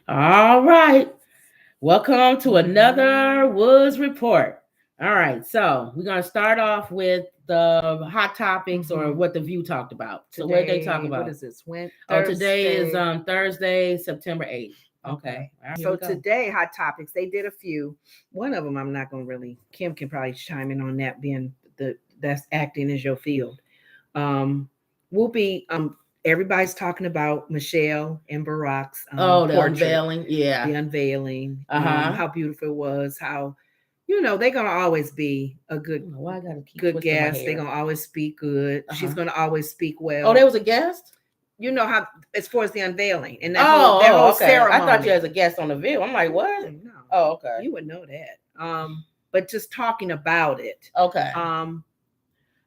All right. Welcome to another Woods Report. All right. So we're going to start off with the hot topics or what the View talked about. So what did they talk about? What is this? Today is Thursday, September 8th. Okay. All right, so today, hot topics. They did a few. One of them, I'm not going to really. Kim can probably chime in on that, being that's acting as your field. We'll be everybody's talking about Michelle and Barack's the portrait. unveiling. Yeah. The unveiling. How beautiful it was. How they're gonna always be a good guest. They're gonna always speak good. She's gonna always speak well. Oh, there was a guest. You know how, as far as the unveiling and that whole ceremony. I thought you as a guest on the View. I'm like, what? No. Oh, okay. You would know that. But just talking about it. Okay.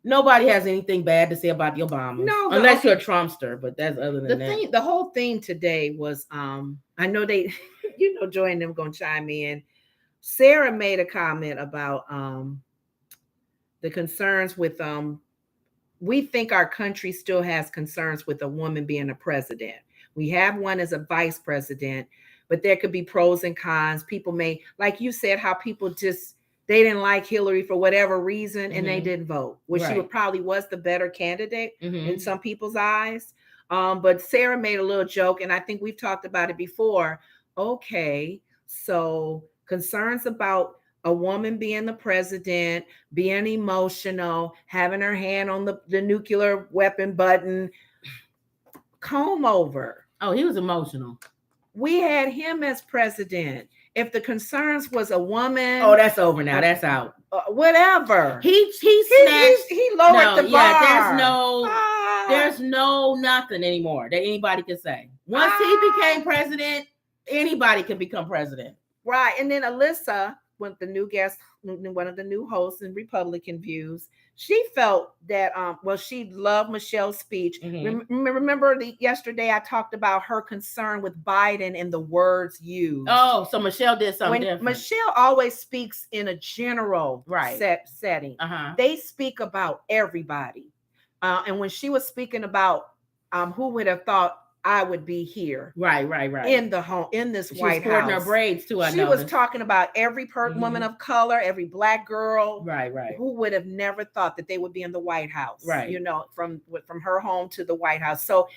Nobody has anything bad to say about the Obamas. No, unless you're a Trumpster, but that's other than that. The whole thing today was, I know they, Joy and them gonna chime in. Sarah made a comment about the concerns with we think our country still has concerns with a woman being a president. We have one as a vice president, but there could be pros and cons. People may, like you said, how people just, they didn't like Hillary for whatever reason and they didn't vote, which she probably was the better candidate in some people's eyes. But Sarah made a little joke, and I think we've talked about it before. Okay, so concerns about a woman being the president, being emotional, having her hand on the nuclear weapon button. Comb over. Oh, he was emotional. We had him as president. If the concerns was a woman, that's over now. That's out. Whatever. He lowered the bar. Yeah, there's no nothing anymore that anybody can say. Once he became president, anybody can become president. Right. And then Alyssa, one of the new guests, one of the new hosts in Republican Views, she felt that she loved Michelle's speech. Remember yesterday I talked about her concern with Biden and the words used. Oh, so Michelle did something different. Michelle always speaks in a general setting. They speak about everybody. And when she was speaking about who would have thought I would be here, right, in the home, in this White House. Her braids too. She was talking about every woman of color, every Black girl, right, who would have never thought that they would be in the White House, right? From her home to the White House. So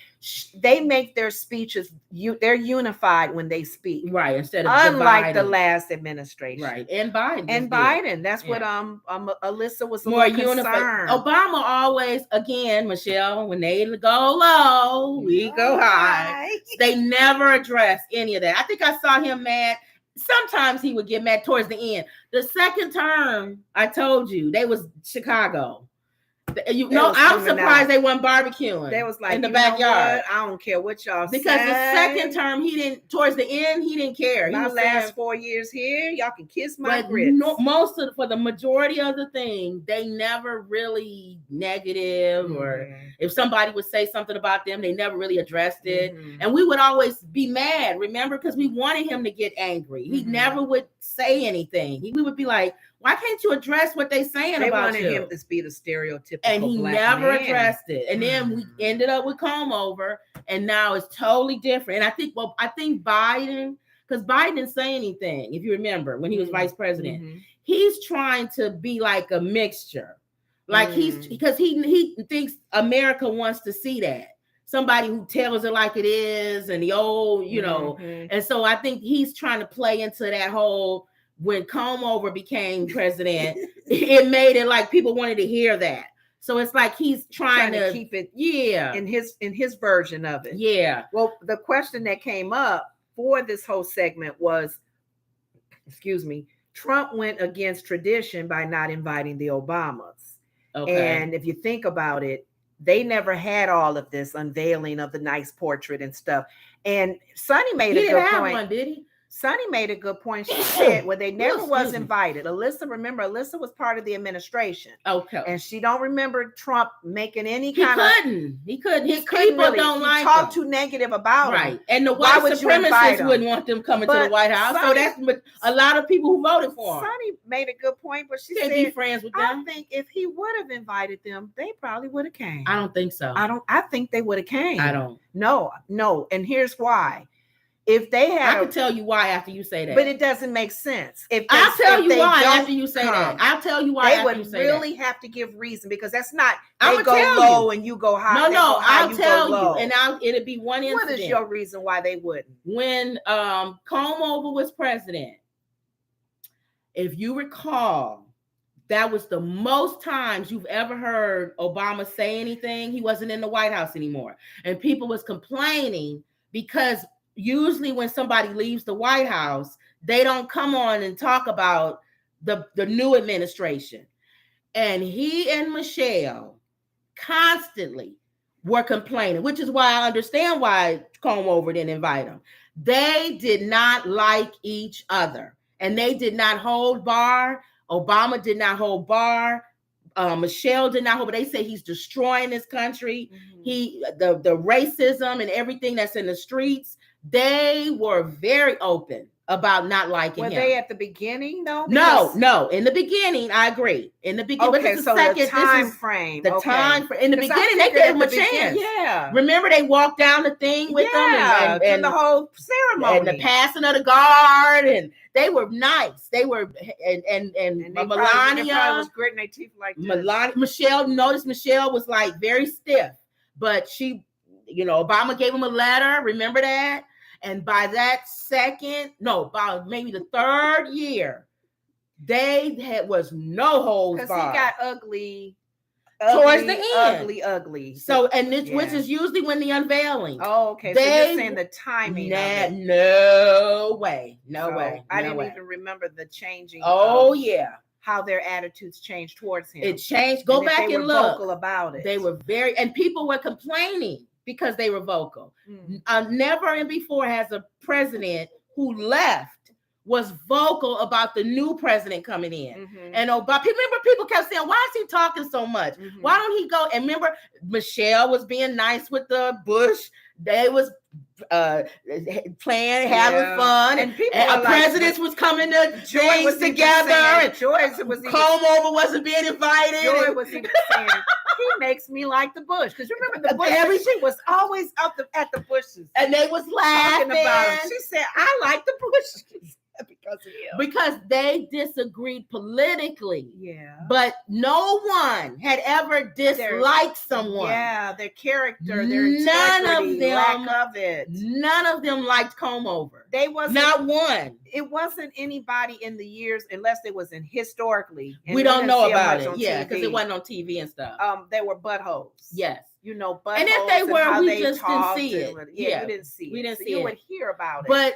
they make their speeches. They're unified when they speak, right? Instead of unlike the last administration, right? And Biden, That's what Alyssa was more unified. Obama always, again, Michelle, when they go low, we go high. They never address any of that. I think I saw him mad. Sometimes he would get mad towards the end. The second term, I told you, they was Chicago. I'm surprised they weren't barbecuing. They was like in the backyard. I don't care what y'all say. Because the second term, he didn't. Towards the end, he didn't care. My last 4 years here, y'all can kiss my grits. For the majority of the thing, they never really negative, or if somebody would say something about them, they never really addressed it. And we would always be mad. Remember, because we wanted him to get angry. He never would say anything. We would be like, why can't you address what they're saying about you? They wanted him to be the stereotypical and he Black never man. addressed it. And then we ended up with comb over, and now it's totally different. And I think Biden, because Biden didn't say anything, if you remember, when he was vice president, he's trying to be like a mixture. Like because he thinks America wants to see that. Somebody who tells it like it is, and the old, and so I think he's trying to play into that whole. When Comover became president, it made it like people wanted to hear that. So it's like he's trying to keep it, in his version of it. Yeah. Well, the question that came up for this whole segment was, Trump went against tradition by not inviting the Obamas. Okay. And if you think about it, they never had all of this unveiling of the nice portrait and stuff. And Sonny made a good point. One, did he? Sonny made a good point. She said, well, they never was invited. Alyssa was part of the administration. Okay. And she don't remember Trump making any He couldn't. His people really. don't like him. Talk too negative about him. Right. And the white supremacists wouldn't want them coming to the White House. So that's a lot of people who voted for him. Sonny made a good point, but she said, be friends with them. I think if he would have invited them, they probably would have came. I don't think so. I think they would have came. I don't. No. And here's why. if they had, I can tell you why after you say that. But it doesn't make sense. I'll tell you why after you say that. I'll tell you why. They would really have to give reason, because that's not. I'm they go low and you go high. No, I'll tell you, and it'll be one incident. What is your reason why they wouldn't? When Comb Over was president, if you recall, that was the most times you've ever heard Obama say anything. He wasn't in the White House anymore, and people was complaining because usually when somebody leaves the White House, they don't come on and talk about the new administration. And he and Michelle constantly were complaining, which is why I understand why Comb Over didn't invite him. They did not like each other, and they did not hold bar. Obama did not hold bar. Michelle did not hold, but they say he's destroying this country. The racism and everything that's in the streets. They were very open about not liking him. Were they at the beginning though? No. In the beginning, I agree. In the beginning, okay, so the time frame. The time frame. In the beginning, they gave him a chance. Yeah. Remember, they walked down the thing with them and the whole ceremony and the passing of the guard, and they were nice. They were and Melania was gritting their teeth like this. Michelle. Notice Michelle was like very stiff, but she, Obama gave him a letter. Remember that? And by that by maybe the third year, they was no holds barred. Because he got ugly towards the end. Ugly. So, and this, which is usually when the unveiling. Oh, okay. So you're saying the timing. No way. I didn't even remember the changing. Oh, yeah. How their attitudes changed towards him. It changed. Go back and look. Vocal about it. They were and people were complaining because they were vocal. Never and before has a president who left was vocal about the new president coming in. And remember, people kept saying, why is he talking so much? Why don't he go? And remember, Michelle was being nice with the Bush. They was playing, having fun, and presidents was coming to things together. And Joyce was Comb Over wasn't being invited. Joy was even saying, he makes me like the Bush, because you remember the Bush. Everything was always at the Bushes, and they was laughing about him. She said, "I like the Bushes." Because of him. Because they disagreed politically. Yeah. But no one had ever disliked someone. Yeah, their character, their integrity, lack of it. None of them liked Comb Over. They wasn't. Not one. It wasn't anybody in the years, unless it was in historically. We don't know about it. Yeah, because it wasn't on TV and stuff. They were buttholes. Yes. Buttholes. And if they were, we just didn't see it. Yeah, we didn't see it. We didn't see it. You would hear about it. But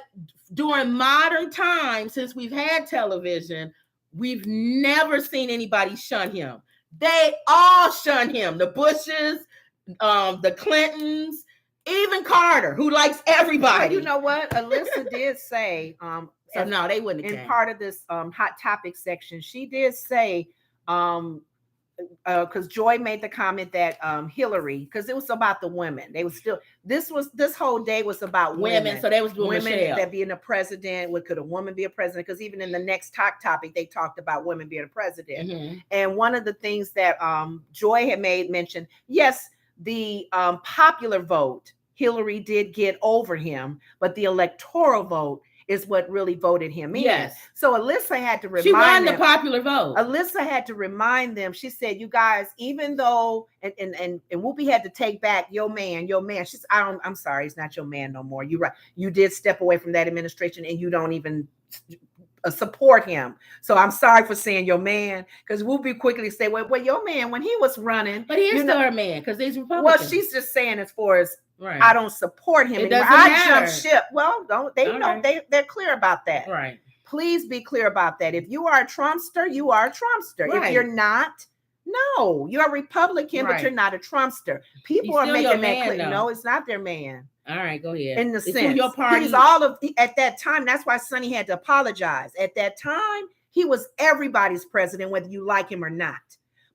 during modern times, since we've had television, we've never seen anybody shun him. They all shun him. The Bushes, the Clintons, even Carter, who likes everybody. Well, you know what? Alyssa did say, so no, they wouldn't have in part of this hot topic section, she did say, because Joy made the comment that Hillary, because it was about the women. They was still this whole day was about women. So they was doing women Michelle. That being a president. Could a woman be a president? Because even in the next topic, they talked about women being a president. And one of the things that Joy had made mention, yes, the popular vote, Hillary did get over him, but the electoral vote is what really voted him in. Yes. So Alyssa had to remind them. She won the them, popular vote. Alyssa had to remind them. She said, "You guys, even though and Whoopi had to take back your man. She's I'm sorry, he's not your man no more. You're right. You did step away from that administration, and you don't even support him. So I'm sorry for saying your man, because Whoopi quickly say, well, your man when he was running, but he is still her man because he's Republican. Well, she's just saying as far as." Right. I don't support him. Jump ship. Well, don't they know they're clear about that. Right. Please be clear about that. If you are a Trumpster, you are a Trumpster. Right. If you're not, no, you're a Republican, but you're not a Trumpster. People are making that clear. Though. No, it's not their man. All right, go ahead. In the sense, your party. He's at that time. That's why Sonny had to apologize. At that time, he was everybody's president, whether you like him or not.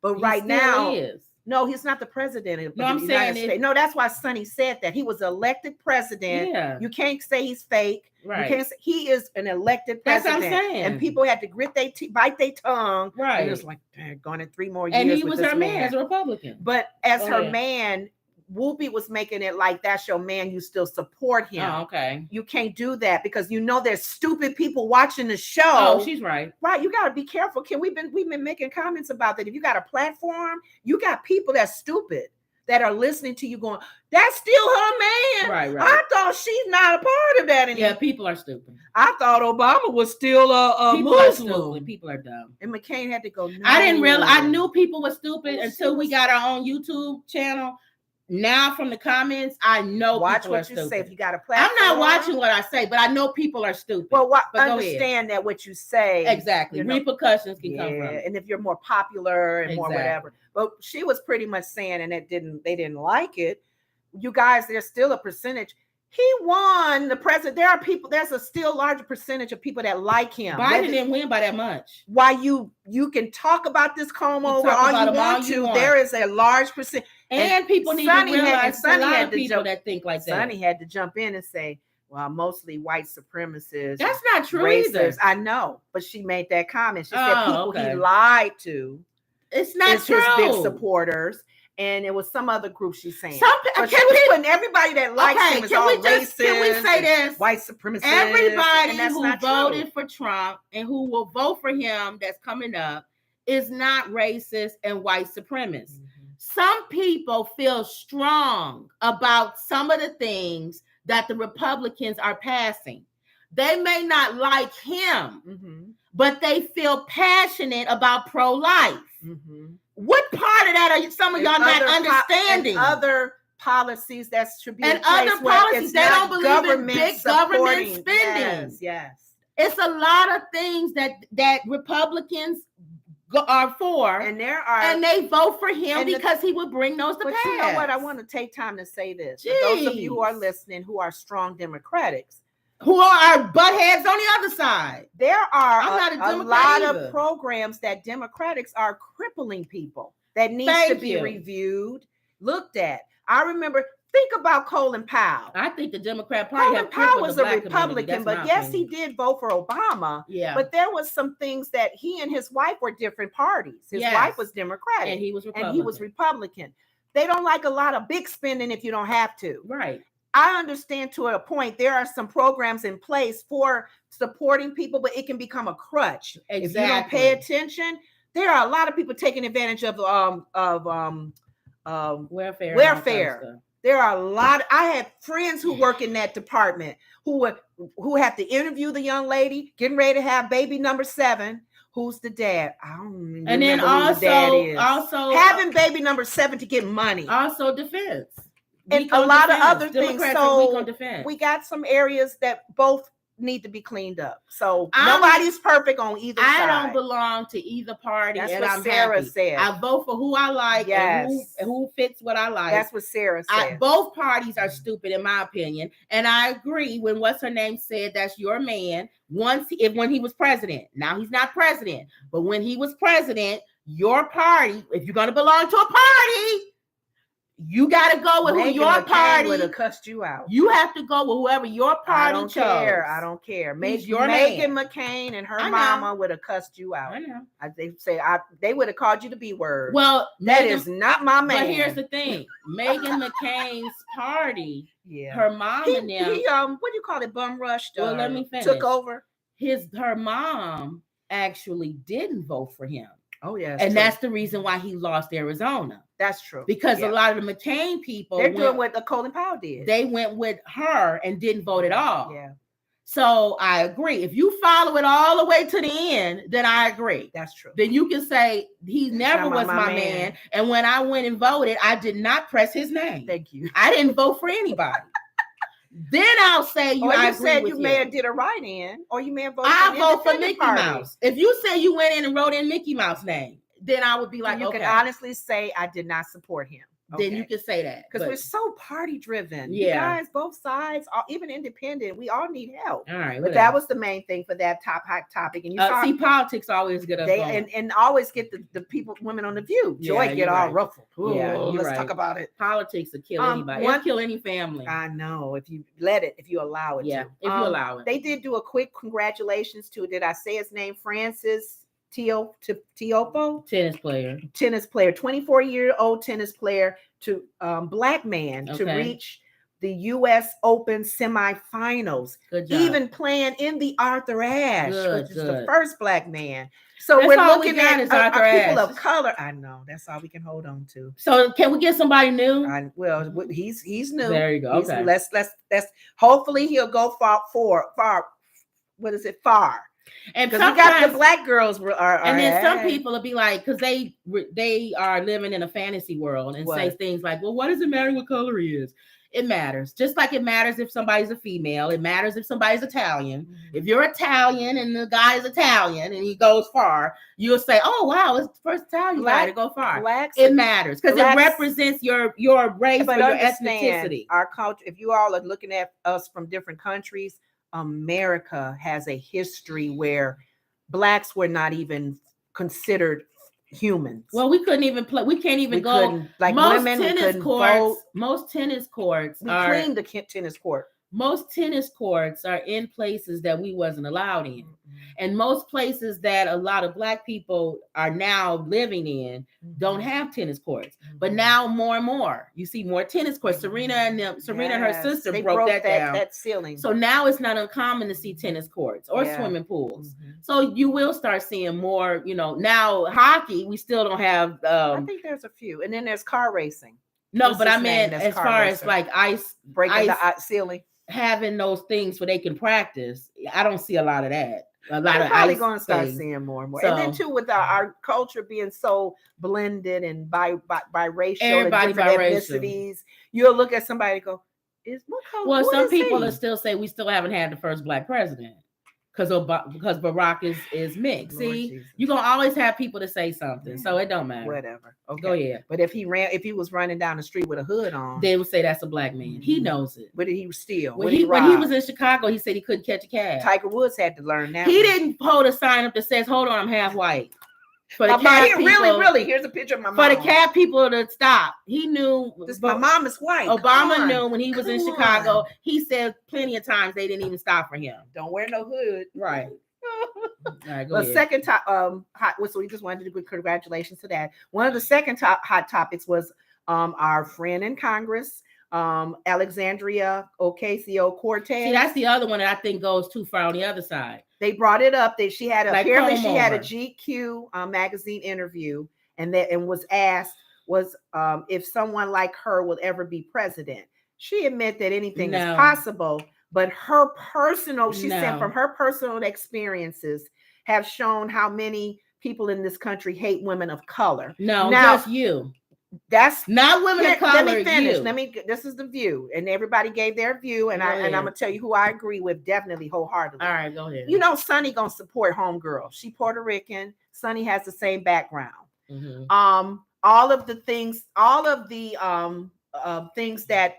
But right now, he is. No, he's not the president of the United States. No, that's why Sonny said that. He was elected president. Yeah. You can't say he's fake. Right. You can't say he is an elected president. That's what I'm saying. And people had to bite their tongue. Right. And it was like, going in 3 more years. And he was her man as a Republican. But as her man, Whoopi was making it like that's your man, you still support him. Oh, okay. You can't do that because there's stupid people watching the show. Oh, she's right. Right, you got to be careful. We've been making comments about that. If you got a platform, you got people that's stupid that are listening to you going, that's still her man. Right. I thought she's not a part of that anymore. Yeah, people are stupid. I thought Obama was still a people Muslim. Are stupid. People are dumb. And McCain had to go, no. I didn't realize. I knew people were stupid until we got our own YouTube channel. Now from the comments, I know watch people what are you stupid. say. If you got a platform, I'm not watching what I say, but I know people are stupid. Well, understand that what you say exactly repercussions can come from it. And if you're more popular and more whatever. But she was pretty much saying, and they didn't like it. You guys, there's still a percentage. He won the president. There are people. There's a still larger percentage of people that like him. Biden didn't win by that much. Why you can talk about this comb over all you want to. There is a large percent. And people need to realize a lot of people that think like that. Sonny had to jump in and say, well, mostly white supremacists. That's not true either. I know, but she made that comment. She said people he lied to. It's not true. His big supporters. And it was some other group she's saying. But she was putting everybody that likes him as all racist. Can we say this? White supremacists. Everybody who voted for Trump and who will vote for him that's coming up is not racist and white supremacists. Mm-hmm. Some people feel strong about some of the things that the Republicans are passing. They may not like him, but they feel passionate about pro-life. Mm-hmm. What part of that are some of y'all not understanding? Other policies that should be and other policies they don't believe in big government spending. Yes, it's a lot of things that Republicans are for, and they vote for him because he would bring those to pass. You know what? I want to take time to say this. For those of you who are listening, who are strong Democrats. Who are butt heads on the other side. There are a lot of programs that Democrats are crippling people that needs to be reviewed, looked at. I remember, think about Colin Powell. I think the Democrat Party. Colin Powell was a Republican, but yes, he did vote for Obama. Yeah. But there was some things that he and his wife were different parties. His wife was Democratic. And he was Republican. They don't like a lot of big spending if you don't have to. Right. I understand to a point there are some programs in place for supporting people, but it can become a crutch. Exactly. If you don't pay attention, there are a lot of people taking advantage of welfare. There are a lot. I have friends who work in that department who have to interview the young lady getting ready to have baby number 7. Who's the dad? I don't remember. And then also having baby number 7 to get money. Also defense. And a lot of other things. So we got some areas that both need to be cleaned up. So nobody's perfect on either side. I don't belong to either party. That's and what I'm Sarah happy. said. I vote for who I like and who fits what I like. That's what Sarah said. Both parties are stupid in my opinion. And I agree when what's her name said that's your man when he was president. Now he's not president. But when he was president, your party, if you're going to belong to a party, you got to go with who your party would have cussed you out. You have to go with whoever your party chose. I don't care. Meghan McCain and her mama would have cussed you out. I know. They say they would have called you the B word. Well, that is not my man. But here's the thing: Meghan McCain's party, her mom and them. What do you call it? Bum rushed. Well, let me finish. Took over. Her mom actually didn't vote for him. Oh yeah, and that's the reason why he lost Arizona. That's true. Because a lot of the McCain people doing what Colin Powell did. They went with her and didn't vote at all. Yeah. So I agree. If you follow it all the way to the end, then I agree. That's true. Then you can say he never was my man. And when I went and voted, I did not press his name. Thank you. I didn't vote for anybody. Then I'll say you may have did a write-in, or you may have voted. I vote for Mickey Mouse. If you say you went in and wrote in Mickey Mouse name, then I would be like, you can honestly say I did not support him. Then you can say that because we're so party driven. Yeah, you guys, both sides, even independent, we all need help. All right, but that was the main thing for that hot topic. And you see, politics always get us and always get the people, women on the View. Joy get all ruffled. Let's talk about it. Politics will kill anybody. It'll kill any family. I know if you let it, if you allow it. Yeah, if you allow it. They did do a quick congratulations to. Did I say his name? Francis Teofo, tennis player, 24-year-old tennis player, to black man to reach the U.S. Open semifinals, even playing in the Arthur Ashe, which is the first black man. So that's we're looking at our people of color. I know that's all we can hold on to. So can we get somebody new? Well, he's new. There you go. Okay. Let's hopefully he'll go far. What is it? Far. And because we got the black girls and then some people will be like, because they are living in a fantasy world and say things like, well, what does it matter what color he is? It matters. Just like it matters if somebody's a female. It matters if somebody's Italian. Mm-hmm. If you're Italian and the guy is Italian and he goes far, you'll say, oh, wow, it's the first Italian guy to go far. It matters because it represents your race or your ethnicity. Our culture, if you all are looking at us from different countries, America has a history where blacks were not even considered humans. Well, we couldn't even play. We can't even go. Like most women, tennis courts. Vote. Most tennis courts we cleaned the tennis court. Most tennis courts are in places that we wasn't allowed in, and most places that a lot of black people are now living in don't have tennis courts. But now more and more, you see more tennis courts. Serena and her sister broke that down. That ceiling. So now it's not uncommon to see tennis courts or swimming pools. So you will start seeing more. Now hockey, we still don't have. I think there's a few, and then there's car racing. No, but I mean as far as like ice breaking the ceiling. Having those things where they can practice, I don't see a lot of that. A lot of probably going to start seeing more and more. So, and then too, with our culture being so blended and biracial and different ethnicities, you'll look at somebody and go, what color? Well, some people will still say we still haven't had the first black president because Barack is mixed. See, you're gonna always have people to say something, so it don't matter. Whatever. Okay. Go ahead. But if he was running down the street with a hood on, they would say that's a black man. He knows it. But he was steal. When he was in Chicago, he said he couldn't catch a cab. Tiger Woods had to learn that. He didn't hold a sign up that says, "Hold on, I'm half white." For the cab people, really, here's a picture of my mom. For the cab people to stop, he knew. My mom is white. Obama knew when he was in Chicago. He said plenty of times they didn't even stop for him. Don't wear no hood. Right. All right, go ahead. Second top hot. So we just wanted to do congratulations to that. One of the second hot topics was our friend in Congress, Alexandria Ocasio-Cortez. See, that's the other one that I think goes too far on the other side. They brought it up that she had apparently she had a GQ magazine interview and was asked if someone like her will ever be president. She admitted that anything is possible. But she said from her personal experiences have shown how many people in this country hate women of color. No, just you. That's not women of color. Let me finish. This is the view, and everybody gave their view, and I'm gonna tell you who I agree with definitely wholeheartedly. All right, go ahead. Sonny gonna support homegirl. She Puerto Rican. Sonny has the same background. Mm-hmm. All of the things that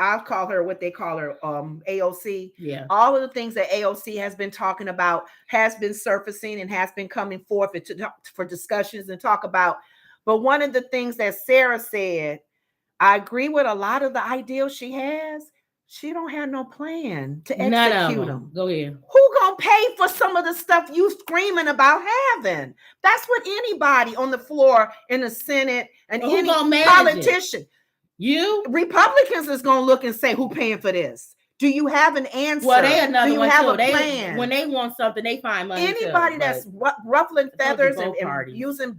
I'll call her what they call her, AOC. Yeah. All of the things that AOC has been talking about has been surfacing and has been coming forth for discussions and talk about. But one of the things that Sarah said, I agree with a lot of the ideals she has. She don't have no plan to execute them. Go ahead. Who gonna pay for some of the stuff you screaming about having? That's what anybody on the floor in the Senate and any politician. You Republicans is gonna look and say, who paying for this? Do you have an answer? Well, they another Do you one have too. a plan? When they want something, they find money. Anybody that's ruffling feathers and using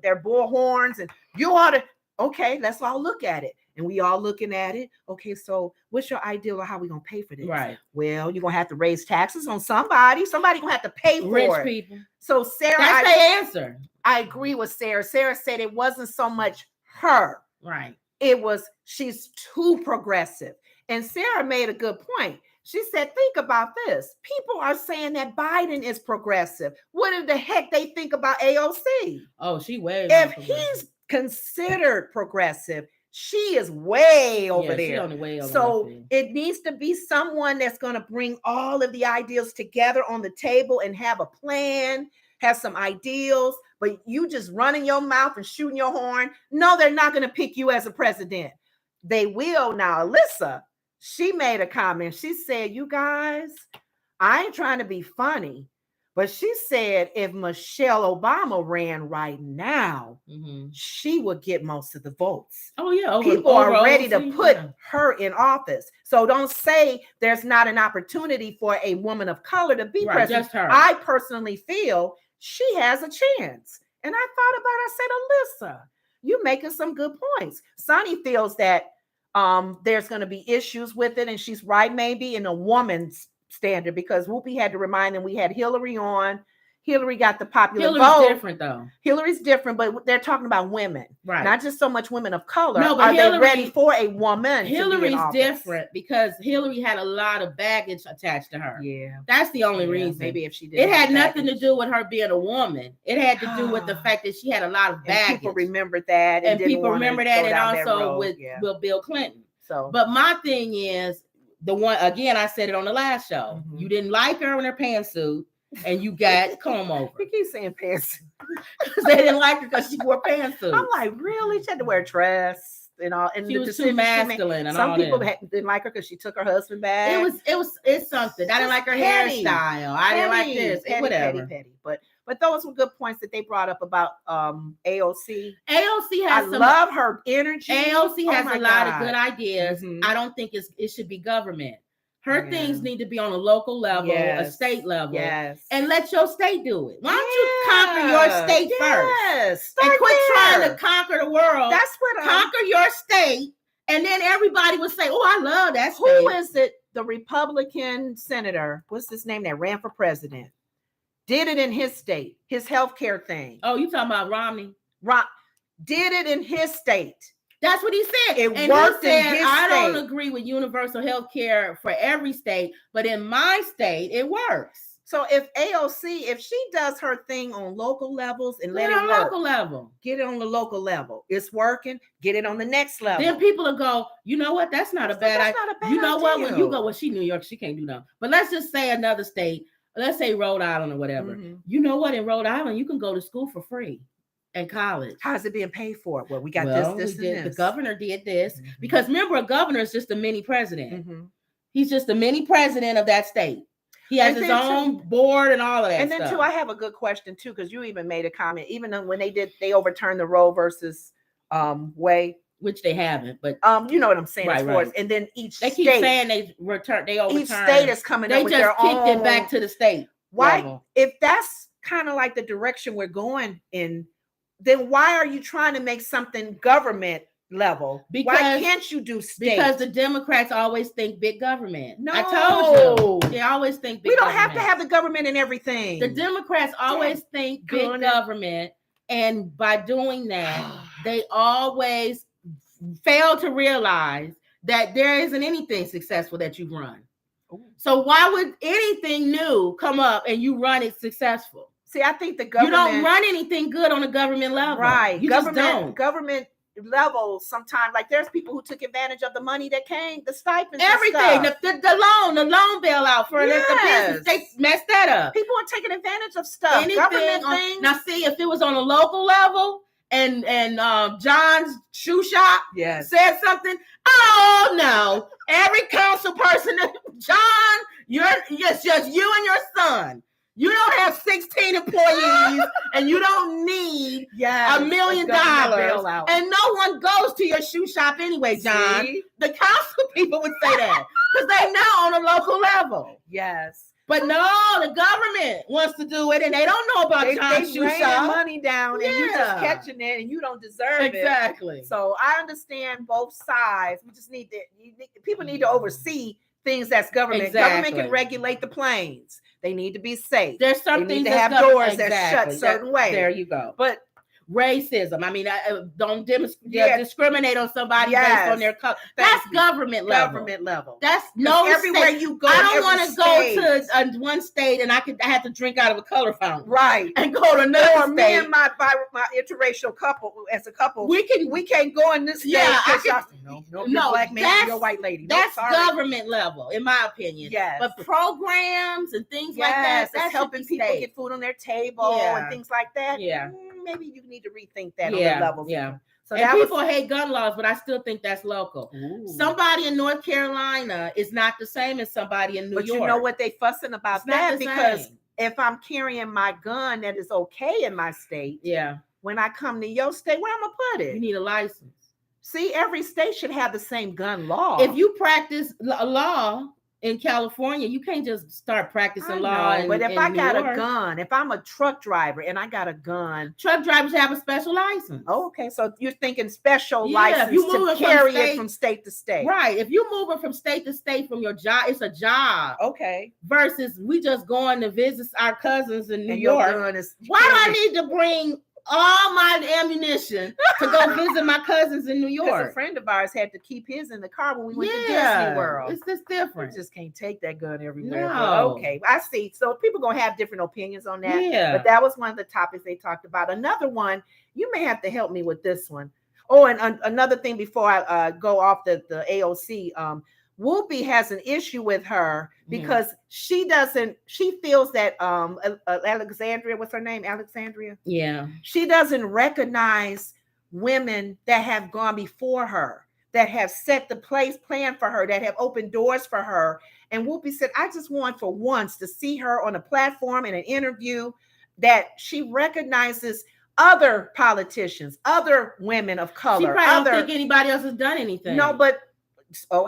their bull horns, and you ought to. Okay, let's all look at it, and we all looking at it. Okay, so what's your ideal of how we gonna pay for this? Right. Well, you're gonna have to raise taxes on somebody. Somebody gonna have to pay for rich it. People. So Sarah, that's their answer. I agree with Sarah. Sarah said it wasn't so much her. Right. It was she's too progressive. And Sarah made a good point. She said, think about this. People are saying that Biden is progressive. What in the heck they think about AOC? Oh, she way. If he's considered progressive, she is way over there. So it needs to be someone that's going to bring all of the ideals together on the table and have a plan, have some ideals. But you just running your mouth and shooting your horn. No, they're not going to pick you as a president. They will now. Alyssa, she made a comment. She said, you guys, I ain't trying to be funny, But she said if Michelle Obama ran right now, she would get most of the votes. Oh, yeah. People are ready to put her in office. So don't say there's not an opportunity for a woman of color to be president. Just her. I personally feel she has a chance. And I thought about it. I said, Alyssa, you're making some good points. Sonny feels that there's going to be issues with it. And she's right, maybe in a woman's standard, because Whoopi had to remind them we had Hillary on. Hillary got the popular vote. Hillary's different, though. Hillary's different, but they're talking about women, right? Not just so much women of color. No, but Hillary, they ready for a woman? Hillary's different because Hillary had a lot of baggage attached to her. Yeah, that's the only reason. Maybe if she did, it had nothing to do with her being a woman. It had to do with the fact that she had a lot of baggage. And people remembered that, and people remember that, and also with Bill Clinton. So, but my thing is the one again. I said it on the last show. You didn't like her in her pantsuit. And you got comb over. You keep saying pants. They didn't like her because she wore pantsuits. I'm like, really? She had to wear a dress and all. And she was too masculine. And some people didn't like her because she took her husband back. It's something. I didn't like her hairstyle. I didn't like this. Whatever. Petty. But those were good points that they brought up about AOC. AOC has. I love her energy. AOC has a lot of good ideas. I don't think it should be government. Her things need to be on a local level, a state level, and let your state do it. Why don't you conquer your state first? And quit trying to conquer the world. That's what conquer your state, and then everybody would say, "Oh, I love that state." Who is it? The Republican senator, what's his name, that ran for president, did it in his state, his healthcare thing. Oh, you talking about Romney? Did it in his state. That's what he said. It worked in his state. I don't agree with universal health care for every state, but in my state, it works. So if AOC, if she does her thing on local levels and let it work, local level, get it on the local level. It's working. Get it on the next level. Then people will go, you know what? That's not a bad idea. You know what? When you go, well, she New York, she can't do nothing. But let's just say another state. Let's say Rhode Island or whatever. You know what? In Rhode Island, you can go to school for free. And college. How's it being paid for? Well, we got this, and this. The governor did this because remember, a governor is just a mini president. He's just a mini president of that state. He has his own board and all of that. And then too, I have a good question too, because you even made a comment. Even when they overturned the Roe versus Wade, which they haven't, but you know what I'm saying. Right. And then they keep saying they overturned. Each state is coming up with their own. They just kicked it back to the state. Why? Level. If that's kind of like the direction we're going in. Then why are you trying to make something government level? Why can't you do state? Because the Democrats always think big government. No, I told you. They always think big government. We don't have to have the government in everything. The Democrats always think big government. And by doing that, they always fail to realize that there isn't anything successful that you run. So why would anything new come up and you run it successful? See, I think the government. You don't run anything good on a government level. Right. You just don't. Government level sometimes, like there's people who took advantage of the money that came, the stipends. Everything. The loan bailout for the business. They messed that up. People are taking advantage of stuff. Government things. Now, see, if it was on a local level and John's shoe shop said something, oh no. Every council person, John, it's just you and your son. You don't have 16 employees and you don't need $1 million. And no one goes to your shoe shop anyway, John. See? The council people would say that because they know on a local level. Yes. But no, the government wants to do it and they don't know about John's shoe shop. Money down and you're just catching it and you don't deserve it. Exactly. So I understand both sides. We just people need to oversee things that's government. Government can regulate the planes. They need to be safe. There's some things that have doors that shut certain ways. There you go. But racism. I mean, don't discriminate on somebody based on their color. That's government level. That's no everywhere state. You go. I don't want to go to one state and I have to drink out of a color fountain, right? And go to another state. Me and my interracial couple, as a couple, we can't go in this state. Yeah, no black man, you're a white lady. That's government level, in my opinion. Yes, but programs and things like that. That's helping people get food on their table and things like that. Yeah. Maybe you need to rethink that on the levels. Yeah. So and people hate gun laws, but I still think that's local. Ooh. Somebody in North Carolina is not the same as somebody in New York. But you know what they fussing about that because if I'm carrying my gun that is okay in my state, when I come to your state, where I'm gonna put it? You need a license. See, every state should have the same gun law. If you practice law in California, you can't just start practicing law. But if I got a gun, if I'm a truck driver and I got a gun, truck drivers have a special license. Oh, okay, so you're thinking special license to carry it from state to state, right? If you're moving from state to state from your job, it's a job. Okay. Versus we just going to visit our cousins in New York. Why do I need to bring all my ammunition to go visit my cousins in New York? Because a friend of ours had to keep his in the car when we went to Disney World. It's just different. You just can't take that gun everywhere. No. Okay, I see. So people gonna have different opinions on that. Yeah. But that was one of the topics they talked about. Another one, you may have to help me with this one. Oh, and another thing before I go off the AOC, Whoopi has an issue with her because she feels that Alexandria, what's her name? Alexandria? Yeah. She doesn't recognize women that have gone before her, that have set the plan for her, that have opened doors for her. And Whoopi said, I just want for once to see her on a platform in an interview that she recognizes other politicians, other women of color. She probably don't think anybody else has done anything. No, but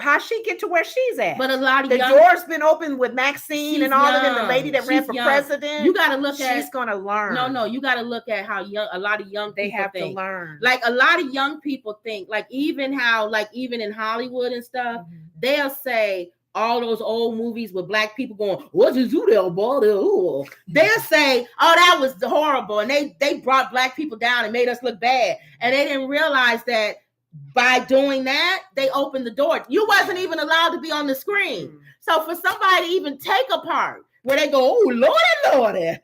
how she get to where she's at? But a lot of the door's been open with Maxine and all of them. The lady that ran for president. You got to look at. She's gonna learn. No, you got to look at how young a lot of young people they have think. To learn. Like a lot of young people think. Like even in Hollywood and stuff, they'll say all those old movies with black people going, "What's this do there, boy?" They'll say, "Oh, that was horrible," and they brought black people down and made us look bad, and they didn't realize that. By doing that, they opened the door. You wasn't even allowed to be on the screen. So for somebody to even take a part where they go, "Oh, Lordy,"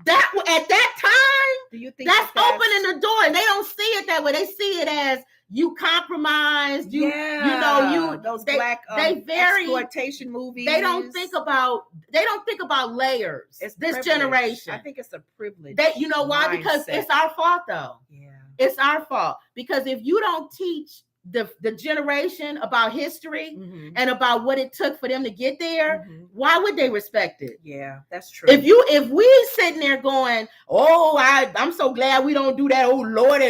that at that time, do you think that's opening the door, and they don't see it that way. They see it as you compromised. Those black exploitation movies. They don't think about layers. It's this privilege. Generation. I think it's a privilege. You know why? Mindset. Because it's our fault, though. Yeah. It's our fault because if you don't teach the generation about history and about what it took for them to get there, why would they respect it? Yeah, that's true. If we sitting there going, "Oh, I'm so glad we don't do that, oh Lord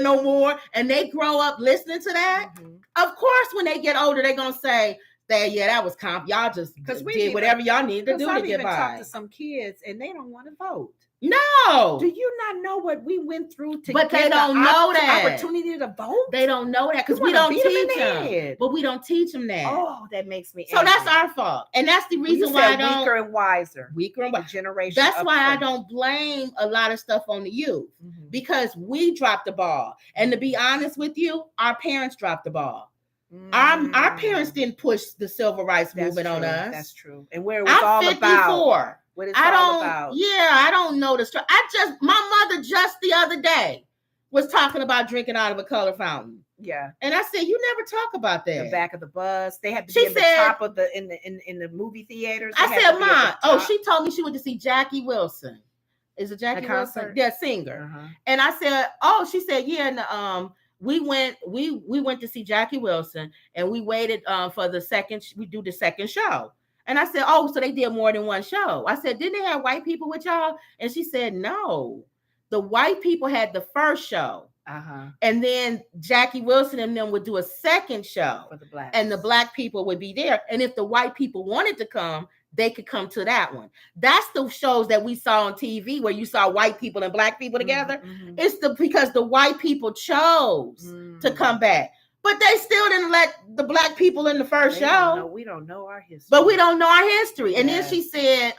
no more," and they grow up listening to that, of course when they get older they're gonna say that was y'all just did whatever y'all needed to do to get by. I talk to some kids and they don't want to vote. No. Do you not know what we went through to but get they don't know that opportunity to vote? They don't know that because we don't teach them. But we don't teach them that. Oh, that makes me so angry. That's our fault. And that's the reason why I don't weaker and wiser. Generation. That's why I don't blame a lot of stuff on the youth because we dropped the ball. And to be honest with you, our parents dropped the ball. Our parents didn't push the civil rights movement on us. That's true. And where it was all 54. About. What it's all about. Yeah, I don't know the story. My mother just the other day was talking about drinking out of a color fountain. Yeah. And I said, you never talk about that. The back of the bus. They had to be in the top of in the movie theaters. I said, Mom, she told me she went to see Jackie Wilson. Is it Jackie Wilson? Yeah, singer. And I said, she said, yeah, and we went to see Jackie Wilson and we waited for the second show. And I said, so they did more than one show. I said, didn't they have white people with y'all? And she said, no. The white people had the first show. And then Jackie Wilson and them would do a second show. For the blacks. And the black people would be there. And if the white people wanted to come, they could come to that one. That's the shows that we saw on TV where you saw white people and black people together. It's because the white people chose to come back. But they still didn't let the black people in the first show. We don't know our history. But we don't know our history. And then she said,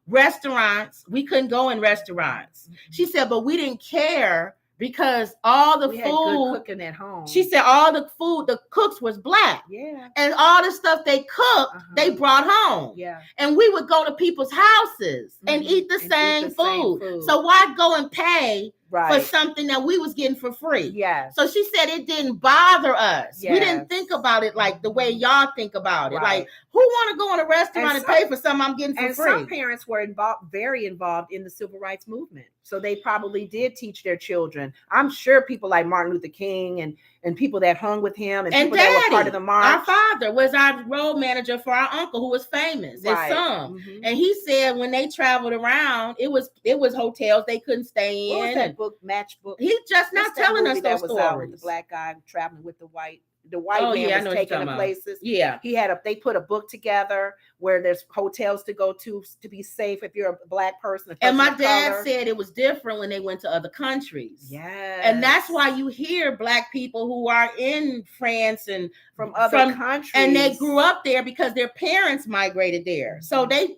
restaurants, we couldn't go in restaurants. She said, but we didn't care because all the we food had good cooking at home. She said all the food, the cooks was black. Yeah. And all the stuff they cooked, they brought home. Yeah. And we would go to people's houses and eat the same food. So why go and pay for something that we was getting for free? Yeah. So she said it didn't bother us. Yes. We didn't think about it like the way y'all think about it. Like, who want to go in a restaurant and pay for something I'm getting for free? Some parents were very involved in the civil rights movement. So they probably did teach their children. I'm sure people like Martin Luther King and and people that hung with him and people Daddy, that were part of the march. Our father was our road manager for our uncle who was famous. Right. His son. And he said when they traveled around, it was hotels they couldn't stay in. What was that book, Matchbook? He's just not telling us those stories. With the black guy traveling with the white man was taking the places. Yeah. They put a book together where there's hotels to go to be safe if you're a black person. And my dad said it was different when they went to other countries. Yes. And that's why you hear black people who are in France and from other countries. And they grew up there because their parents migrated there. So they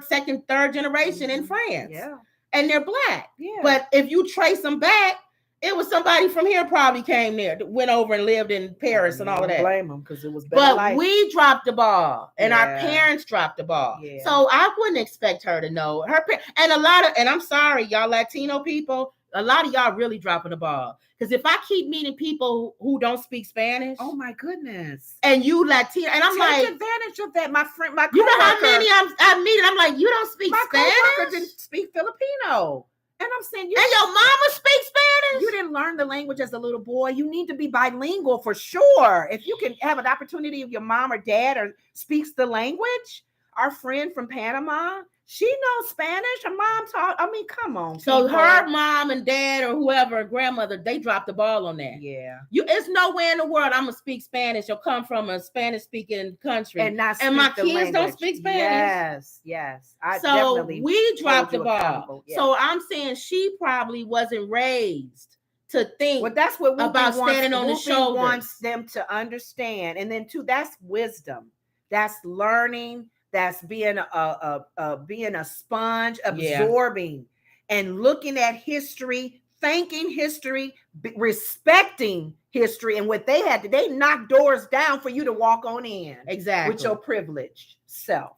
second, third generation in France. Yeah. And they're black. Yeah. But if you trace them back, it was somebody from here probably came there, went over and lived in Paris and all of that. Blame them because it was better life. We dropped the ball, and our parents dropped the ball. Yeah. So I wouldn't expect her to know her. And I'm sorry, y'all Latino people, a lot of y'all really dropping the ball. Because if I keep meeting people who don't speak Spanish, oh my goodness, and you Latino, and I'm take advantage of that. My friend, my coworker, you know how many I meet, and I'm like, you don't speak Spanish. My coworker didn't speak Filipino. And I'm saying, and your mama speaks Spanish? You didn't learn the language as a little boy. You need to be bilingual for sure. If you can have an opportunity, if your mom or dad speaks the language. Our friend from Panama, she knows Spanish. Her mom taught. I mean, come on. So her mom and dad or whoever, grandmother, they dropped the ball on that. Yeah. It's nowhere in the world I'm gonna speak Spanish or come from a Spanish-speaking country and not speak and my the kids language. Don't speak Spanish. Yes. So we dropped the ball. Yeah. So I'm saying she probably wasn't raised to think. Well, that's what about standing on the shoulders. Wants them to understand, and then too, that's wisdom. That's learning. That's being a sponge, absorbing and looking at history, thanking history, respecting history, and what they had to. They knocked doors down for you to walk on in. Exactly. With your privileged self.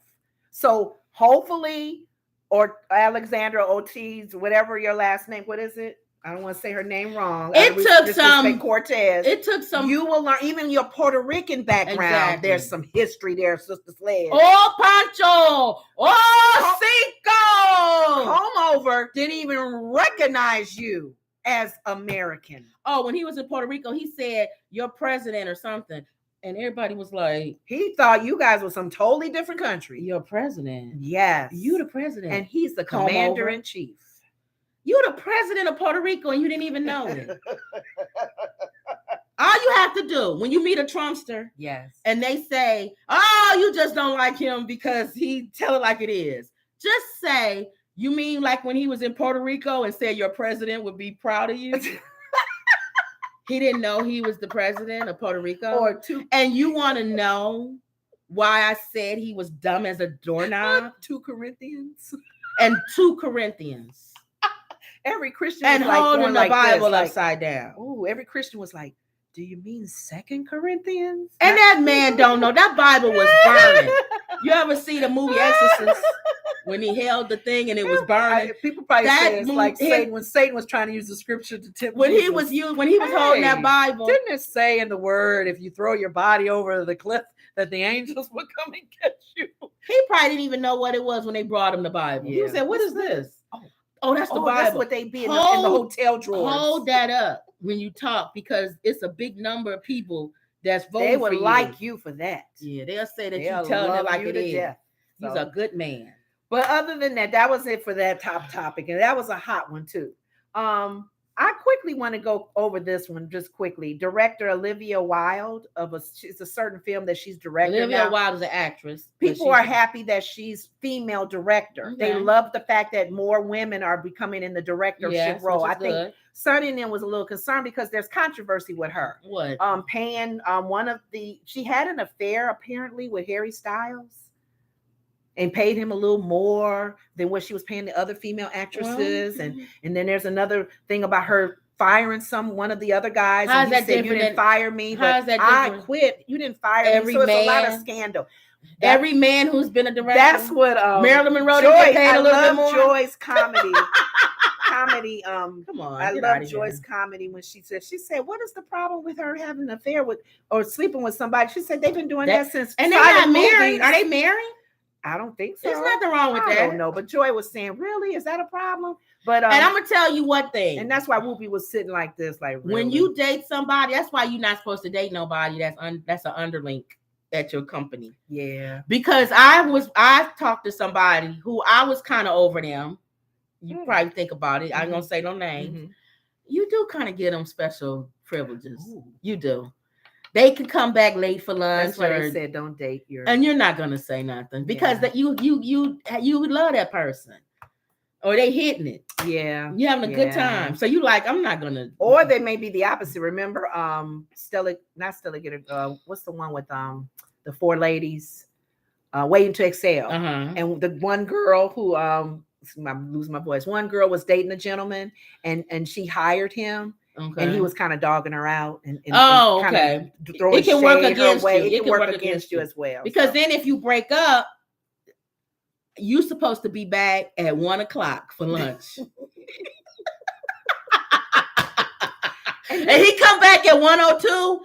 So hopefully, or Alexandra Ortiz, whatever your last name, what is it? I don't want to say her name wrong. It took some Cortez. It took some. You will learn even your Puerto Rican background. Exactly. There's some history there, Sister Sledge. Oh, Pancho! Oh, Cinco! Come over. Didn't even recognize you as American. Oh, when he was in Puerto Rico, he said, "Your president" or something, and everybody was like, he thought you guys were some totally different country. Your president? Yes, you the president, and he's the commander in chief. You're the president of Puerto Rico and you didn't even know it. All you have to do when you meet a Trumpster, yes, and they say, "Oh, you just don't like him because he tell it like it is." Just say, "You mean like when he was in Puerto Rico and said your president would be proud of you?" He didn't know he was the president of Puerto Rico. And you want to know why I said he was dumb as a doorknob? 2 Corinthians. And 2 Corinthians. Every Christian and was like holding the like Bible this, upside down. Oh, every Christian was like, "Do you mean 2 Corinthians?" And that man don't know. That Bible was burning. You ever see the movie Exorcist when he held the thing and it was burning? People probably say it's like Satan, when Satan was trying to use the scripture to tempt when he was holding that Bible. Didn't it say in the word, if you throw your body over the cliff, that the angels would come and catch you? He probably didn't even know what it was when they brought him the Bible. Yeah. He said, "What is this?" Oh, that's the Bible. That's what they be in the hotel drawers. Hold that up when you talk, because it's a big number of people that's voting for you. They would like you for that. Yeah, they'll say that you're telling it like it is. Death. He's a good man. But other than that, that was it for that top topic. And that was a hot one too. I quickly want to go over this one just quickly. Director Olivia Wilde it's a certain film that she's directing. Olivia Wilde is an actress. People are happy that she's female director. Okay. They love the fact that more women are becoming in the directorship role. I think Sonny and them was a little concerned because there's controversy with her. What? Paying she had an affair apparently with Harry Styles. And paid him a little more than what she was paying the other female actresses. And then there's another thing about her firing one of the other guys. How's that different? You didn't fire me, but I quit. You didn't fire me. So it's a lot of scandal. Every man who's been a director. That's what Marilyn Monroe paid a little bit more. Joy's comedy. Come on. I love Joy's comedy when she said, "What is the problem with her having an affair with or sleeping with somebody?" She said they've been doing that since. And they're not married. Are they married? I don't think so. There's nothing wrong with that. I don't know, but Joy was saying, really, is that a problem? But and I'm gonna tell you one thing, and that's why Whoopi was sitting like this, like really? When you date somebody, that's why you're not supposed to date nobody that's an underlink at your company. Yeah, because I talked to somebody who I was kind of over them. You probably think about it. I ain't gonna say no names. You do kind of get them special privileges. Ooh. You do. They can come back late for lunch. That's why they said don't date and you're not gonna say nothing because that you love that person, or they hitting it. Yeah, you having a good time. So you like, I'm not gonna. Or they may be the opposite. Remember, not Stella Getter. What's the one with the four ladies, Waiting to Excel, and the one girl who I'm losing my voice. One girl was dating a gentleman, and she hired him. Okay. And he was kind of dogging her out and okay. Throwing it can work against you. It can work against you as well. Because then if you break up, you're supposed to be back at 1:00 for lunch. and he come back at 1:02.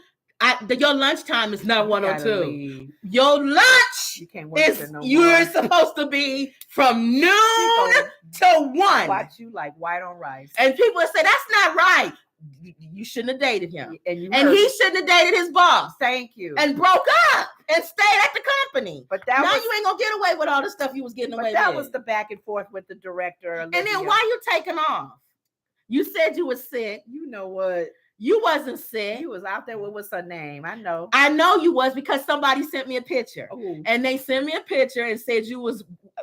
Your lunchtime is not 1:02. Your lunch you can't work is you're supposed to be from noon to 1. Watch you like white on rice. And people say that's not right. You shouldn't have dated him, and he shouldn't have dated his boss. Thank you. And broke up and stayed at the company. But now you ain't gonna get away with all the stuff you was getting away with. That was the back and forth with the director. Olivia. And then why you taking off? You said you was sick. You know what? You wasn't sick. You was out there with what's her name? I know you was because somebody sent me a picture. Ooh. And they sent me a picture and said you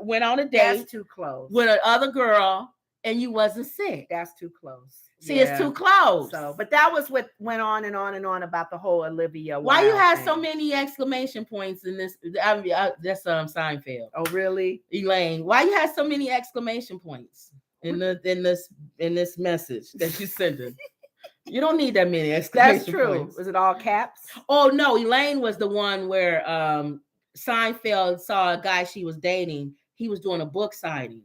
went on a date. That's too close. With another girl and you wasn't sick. That's too close. See, it's too close. So, but that was what went on and on and on about the whole Olivia. Why you have so many exclamation points in this? That's Seinfeld. Oh, really, Elaine? Why you have so many exclamation points in this message that you sent her? You don't need that many exclamation That's true. Points. Was it all caps? Oh no, Elaine was the one where Seinfeld saw a guy she was dating. He was doing a book signing,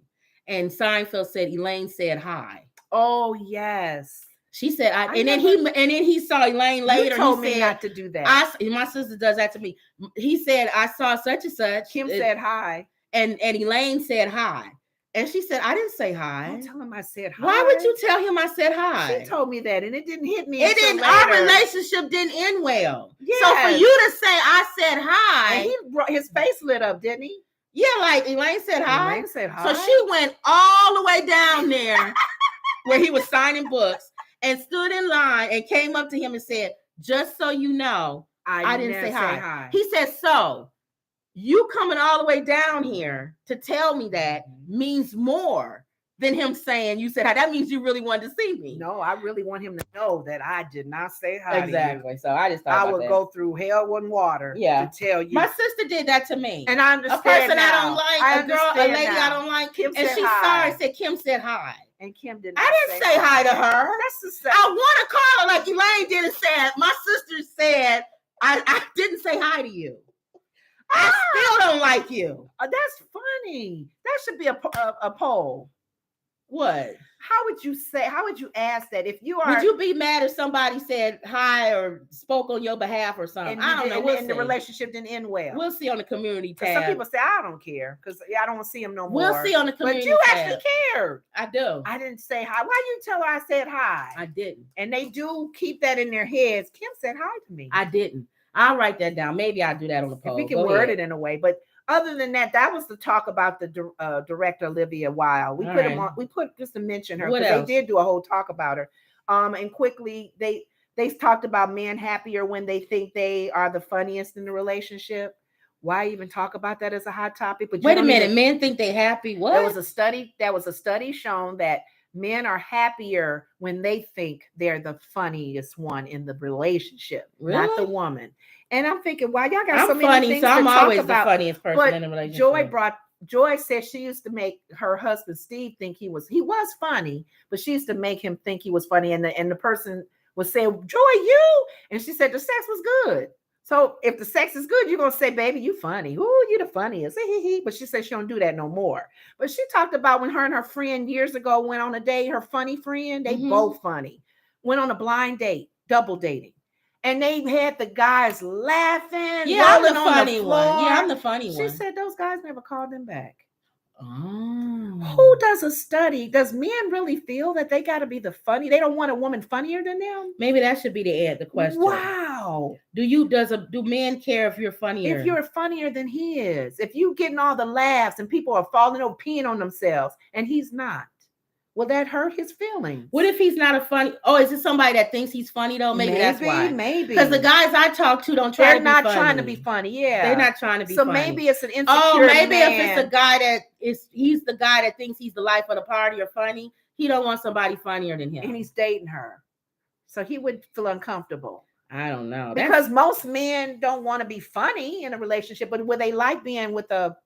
and Seinfeld said Elaine said hi. Oh yes, she said. And then he saw Elaine later. You told me not to do that. My sister does that to me. He said I saw such and such. Kim said hi, and Elaine said hi. And she said, I didn't say hi. Don't tell him I said hi. Why would you tell him I said hi? She told me that, and it didn't hit me. It didn't. Our relationship didn't end well. Yes. So for you to say I said hi, and his face lit up, didn't he? Yeah, like Elaine said hi. Elaine said hi. So she went all the way down there where he was signing books and stood in line and came up to him and said, "Just so you know, I didn't say hi." He said, "So." You coming all the way down here to tell me that means more than him saying you said hi. That means you really wanted to see me. No, I really want him to know that I did not say hi. Exactly. So I just thought I would go through hell and water to tell you. My sister did that to me. And I understand. A person now. I don't like, a girl, a lady I don't like. Kim and she's sorry, said Kim said hi. And Kim did not. I didn't say hi to her. That's the same. I want to call her like Elaine did and said, my sister said, I didn't say hi to you. I still don't like you. That's funny. That should be a poll. What? How would you ask that if you are? Would you be mad if somebody said hi or spoke on your behalf or something? I don't know. And the relationship didn't end well. We'll see on the community tab. Some people say I don't care because I don't see him no more. We'll see on the community tab. But you tab. actually cared. I do. I didn't say hi. Why you tell her I said hi? I didn't. And they do keep that in their heads. Kim said hi to me. I didn't. I'll write that down. Maybe I'll do that on the poll. If we can word it in a way. But other than that, that was the talk about the director Olivia Wilde. We put him on. We put just to mention her because they did do a whole talk about her. And quickly they talked about men happier when they think they are the funniest in the relationship. Why even talk about that as a hot topic? But wait a minute, men think they happy. What? There was a study shown that men are happier when they think they're the funniest one in the relationship, not the woman. And I'm thinking, why y'all got so many things to talk about? I'm always the funniest person in the relationship. Joy said she used to make her husband Steve think he was funny, but she used to make him think he was funny. And the person would say, "Joy, you," and she said the sex was good. So if the sex is good, you're gonna say, "Baby, you funny. Ooh, you the funniest." But she said she don't do that no more. But she talked about when her and her friend years ago went on a date. Her funny friend, they both funny. Went on a blind date, double dating, And they had the guys laughing, Yeah, I'm rolling the on funny the floor. one. Yeah, I'm the funny She one. said those guys never called them back. Oh. Who does a study? Does men really feel that they got to be the funny? They don't want a woman funnier than them? Maybe that should be the question. Wow. Do men care if you're funnier? If you're funnier than he is, if you getting all the laughs and people are falling over, peeing on themselves, and he's not, will that hurt his feelings? What if he's not a funny? Oh, is it somebody that thinks he's funny though? Maybe that's why. Maybe because the guys I talk to don't try. They're to be not funny. trying to be funny. Yeah, they're not trying to be. So funny. Maybe it's an insecure. Oh, maybe man. if it's a guy he's the guy that thinks he's the life of the party or funny. He don't want somebody funnier than him, and he's dating her, so he would feel uncomfortable. I don't know. Because most men don't want to be funny in a relationship, but would they like being with a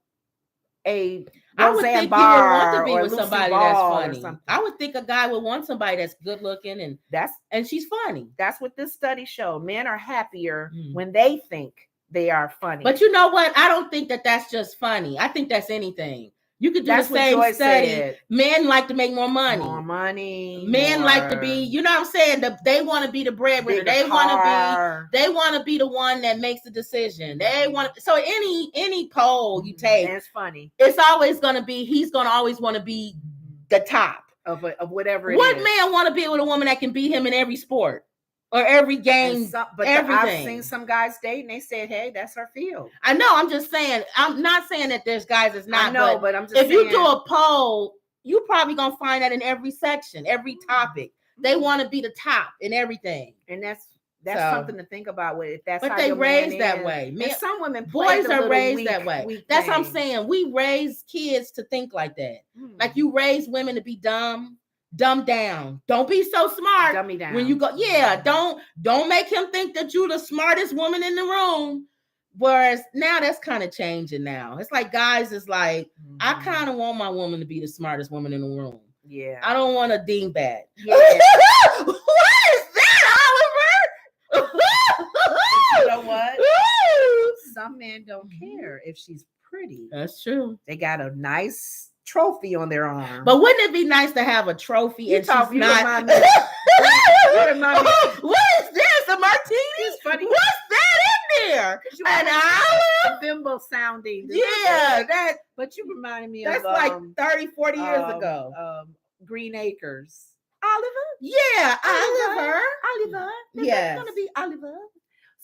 I would think you would want to be with somebody that's funny. I would think a guy would want somebody that's good looking and she's funny. That's what this study showed. Men are happier when they think they are funny. But you know what? I don't think that that's just funny. I think that's anything. You could do the same study. Said. Men like to make more money. More money. Men like to be, you know what I'm saying? They want to be the breadwinner. They want to be the one that makes the decision. They want so any poll you take, that's funny. It's always going to be he's going to always want to be the top of whatever it what is. Man want to be with a woman that can beat him in every sport? Or every game, but everything. I've seen some guys date and they said, "Hey, that's her field." I know. I'm just saying. I'm not saying that there's guys that's not. I know, but I'm just if saying, you do a poll, you probably gonna find that in every section, every topic. They want to be the top in everything, and that's something to think about. If that's but how they your raised man that is. way. And some women, boys are raised that way. That's what I'm saying. We raise kids to think like that. Like you raise women to be dumb. Dumb down. Don't be so smart. Dummy down. When you go, don't make him think that you're the smartest woman in the room. Whereas now that's kind of changing now. It's like guys is like, I kind of want my woman to be the smartest woman in the room. Yeah. I don't want a dingbat. Yeah. What is that, Oliver? You know what? Some men don't care if she's pretty. That's true. They got a nice trophy on their arm. But wouldn't it be nice to have a trophy and she's not? What is this? A martini? It's funny. What's that in there? An olive? A bimbo sounding. Yeah, but you reminded me that's of like 30, 40 years ago. Green Acres. Oliver? Yeah, Oliver. Yeah. It's gonna be Oliver.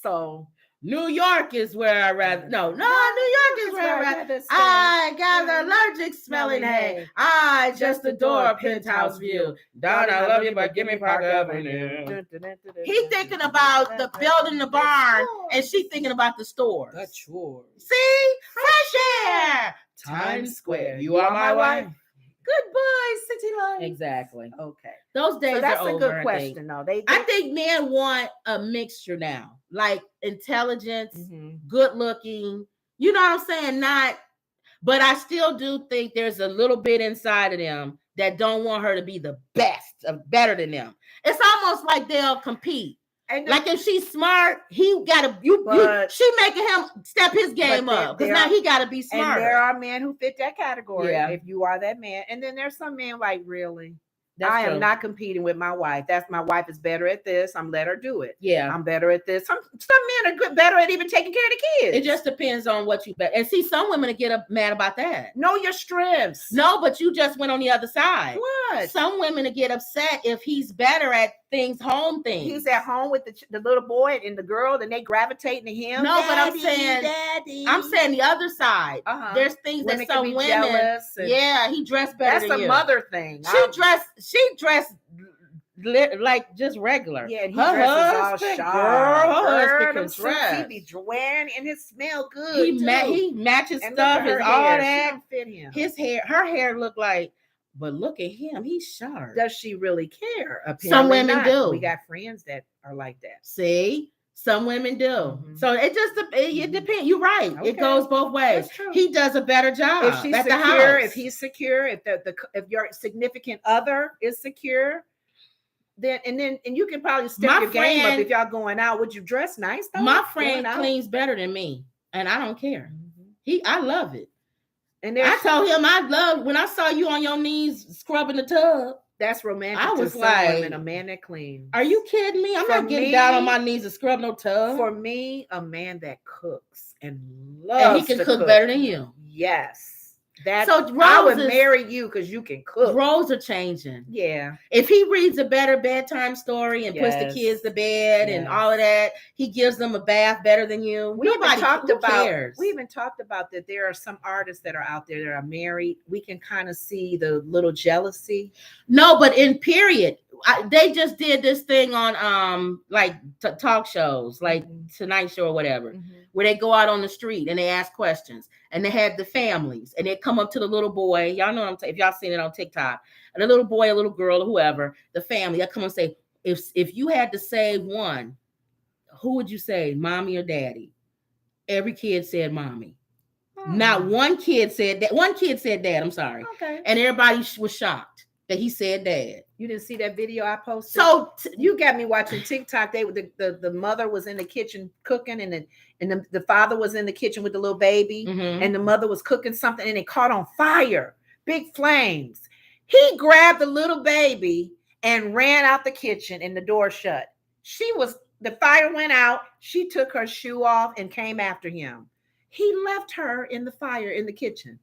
So New York is where I rather. No, New York is where I rather. I got an allergic smelling hay. I just adore a penthouse view. Don, I love you, but give me Park Avenue. He thinking about the building the barn, and she thinking about the store. The chores. See, fresh air. Times Square. You are my wife. Goodbye, city life. Exactly. Okay. Those days that's are over. That's a good question, though. I think men want a mixture now, like intelligence, good looking. You know what I'm saying? But I still do think there's a little bit inside of them that don't want her to be the best, better than them. It's almost like they'll compete. And like if she's smart, he gotta she making him step his game up because now he gotta be smart. And there are men who fit that category. Yeah. If you are that man, and then there's some men like really. I am not competing with my wife. My wife is better at this. I'm let her do it. Yeah, I'm better at this. Some men are better at even taking care of the kids. It just depends on what you bet. And see, some women get mad about that. Know your strengths. No, but you just went on the other side. What? Some women get upset if he's better at home things. He's at home with the little boy and the girl, and they gravitate to him. No, but I'm saying the other side. There's things that some women. He dressed better. That's a mother thing. She dressed like just regular. Yeah, and he dresses all sharp. Her husband can dress. He be wearing and it smell good. He matches and stuff. His all that. Fit him. Her hair look like. But look at him, he's sharp. Does she really care? Apparently some women do. We got friends that are like that. See, some women do. So it depends. You're right. Okay. It goes both ways. He does a better job. If she's secure, if he's secure, if your significant other is secure, then you can probably step your game up if y'all going out. Would you dress nice though? My friend cleans better than me, and I don't care. I love it. And I told him I love when I saw you on your knees scrubbing the tub. That's romantic. I was to like, some women, a man that cleans. Are you kidding me? I'm For not getting me- down on my knees to scrub no tub. For me, a man that cooks and and loves he can to cook better than you. Yes. That So I would roses- marry you because you can cook. Roles are changing. Yeah. If he reads a better bedtime story and puts the Yes. kids to bed and Yes. all of that, he gives them a bath better than you. We even talked who about cares? we even talked about that there are some artists that are out there that are married. We can kind of see the little jealousy. No, but in period, they just did this thing on like talk shows, like Tonight Show or whatever, where they go out on the street and they ask questions, and they had the families, and they come up to the little boy. Y'all know what I'm saying, if y'all seen it on TikTok, and a little boy, a little girl, or whoever, the family, they come and say, if you had to save one, who would you say, mommy or daddy? Every kid said mommy. Not one kid said that. One kid said dad. I'm sorry. Okay. And everybody was shocked that he said dad. You didn't see that video I posted? So you got me watching TikTok. The mother was in the kitchen cooking, and the father was in the kitchen with the little baby, and the mother was cooking something, and it caught on fire, big flames. He grabbed the little baby and ran out the kitchen, and the door shut. The fire went out. She took her shoe off and came after him. He left her in the fire in the kitchen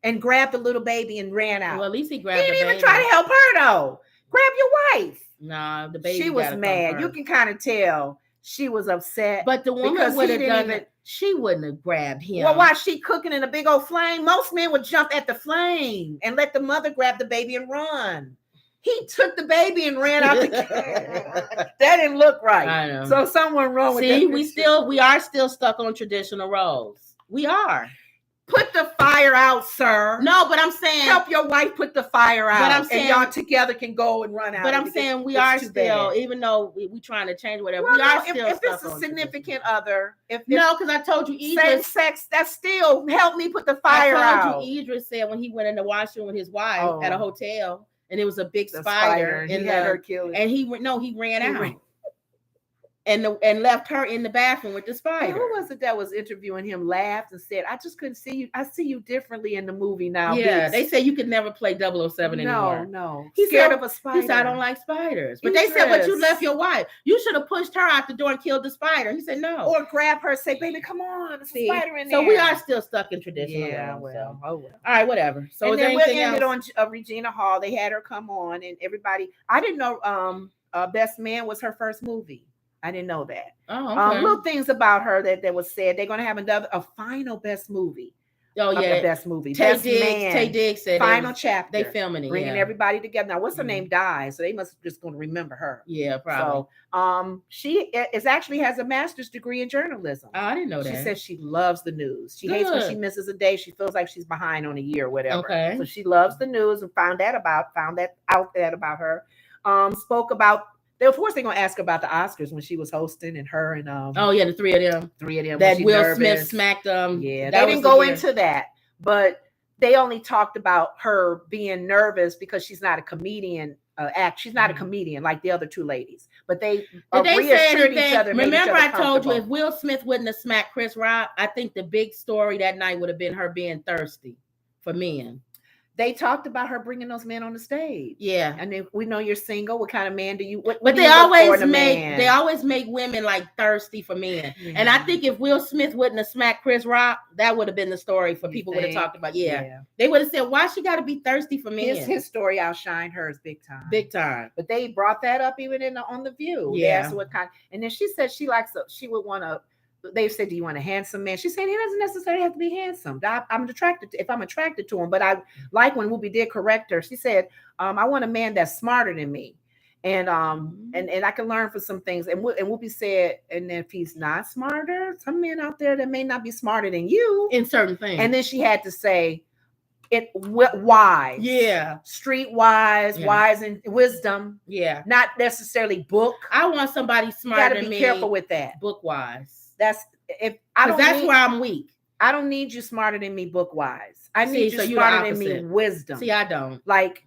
and grabbed the little baby and ran out. Well, at least he grabbed. He didn't even try to help her though. Grab your wife. Nah, the baby. She was mad. You can kind of tell she was upset. But the woman would have done it. She wouldn't have grabbed him. Well, while she cooking in a big old flame, most men would jump at the flame and let the mother grab the baby and run. He took the baby and ran out the kitchen. That didn't look right. I know. So someone wrong with that. See, we are still stuck on traditional roles. We are. Put the fire out, sir. No, but I'm saying help your wife put the fire out. But I'm saying, and y'all together can go and run out. But I'm saying we are still, even though we trying to change whatever, well, we are still. If it's a significant other, no, because I told you, same sex, that's still help me put the fire out. I told you, Idris said when he went in the washroom with his wife at a hotel, and it was a big spider, and he had her killed. And he ran out. And left her in the bathroom with the spider. And who was it that was interviewing him? Laughed and said, "I just couldn't see you. I see you differently in the movie now." Yeah, they say you could never play 007 anymore. No. He's scared of a spider. He said, "I don't like spiders." But they said, "But you left your wife. You should have pushed her out the door and killed the spider." He said, "No." Or grab her, say, "Baby, come on, there's a spider in there." So we are still stuck in traditional. Yeah, roles, well, so. oh well. All right, whatever. So and then we ended on Regina Hall. They had her come on, and everybody. I didn't know. Best Man was her first movie. I didn't know that. Oh, okay. Little things about her that was said. They're going to have a final best movie. Oh yeah, the best movie. Tay Diggs said final chapter. They filming it, bringing everybody together. Now, what's her name died, so they must just going to remember her. Yeah, probably. So, she actually has a master's degree in journalism. Oh, I didn't know that. She says she loves the news. She hates when she misses a day. She feels like she's behind on a year or whatever. Okay. So she loves the news and found that out about her. Spoke about. Of course, they're gonna ask about the Oscars when she was hosting, and her and the three of them. That Will Smith smacked them. Yeah, they didn't go into that, but they only talked about her being nervous because she's not a comedian. She's not a comedian like the other two ladies. But they reassured each other. Remember, I told you if Will Smith wouldn't have smacked Chris Rock, I think the big story that night would have been her being thirsty for men. They talked about her bringing those men on the stage. Yeah, and then we know you're single. What kind of man do you? But they always make women like thirsty for men. Yeah. And I think if Will Smith wouldn't have smacked Chris Rock, that would have been the story for people would have talked about. Yeah. They would have said, "Why she got to be thirsty for men?" His story outshined hers big time. Big time. But they brought that up even on the View. Yeah. So what kind? And then she said she would want to. They said, "Do you want a handsome man?" She said, "He doesn't necessarily have to be handsome. I'm attracted to him, but I like when Whoopi did correct her. She said, I want a man that's smarter than me, and I can learn from some things." And Whoopi said, "And if he's not smarter, some men out there that may not be smarter than you in certain things." And then she had to say, wise, street wise, wise and wisdom, not necessarily book. I want somebody smarter than me. Be careful with that. Book wise. That's where I'm weak. I don't need you smarter than me book wise. I need you smarter than me wisdom. See, I don't. Like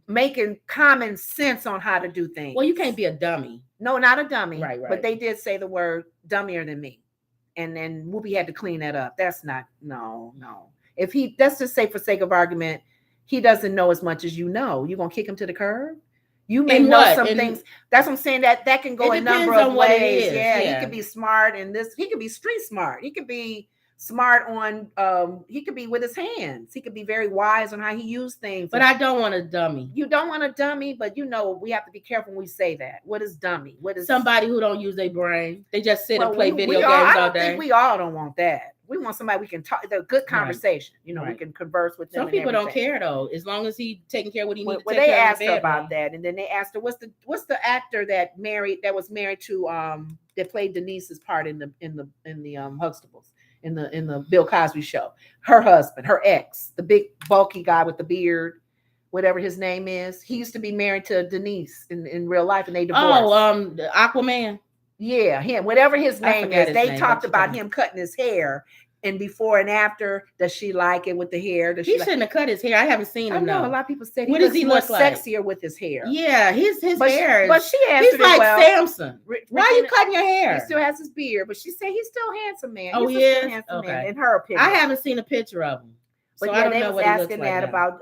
making common sense on how to do things. Well, you can't be a dummy. No, not a dummy. Right. But they did say the word dummier than me. And then Whoopi had to clean that up. That's not, no. If let's just say for sake of argument, he doesn't know as much as you know. You gonna kick him to the curb? You may In know what? some things. That's what I'm saying. That can go It a number depends of on what it ways. is, Yeah, yeah. he could be smart in this. He could be street smart. He could be smart on. He could be with his hands. He could be very wise on how he used things. But I don't want a dummy. You don't want a dummy, but you know we have to be careful when we say that. What is dummy? What is somebody who don't use their brain? They just sit and play video we games I all don't day. think we all don't want that. We want somebody we can talk. The good conversation. You know, we can converse with them. Some people don't care though, as long as he taking care of what he needs. Well, they asked her about that, and then they asked her, "What's the actor that was married to that played Denise's part in the Huxtables in the Bill Cosby show? Her husband, her ex, the big bulky guy with the beard, whatever his name is. He used to be married to Denise in real life, and they divorced. Oh, Aquaman. Yeah, him. Whatever his name is. They talked about him cutting his hair. And before and after, does she like it with the hair? He shouldn't have cut his hair. I haven't seen him. I know a lot of people said what does he look like? Sexier with his hair. Yeah, his hair. But she answered he's like Samson. Why are you cutting your hair? He still has his beard, but she said he's still handsome man. Oh, he is? Handsome man, in her opinion. I haven't seen a picture of him. But yeah, they was asking that about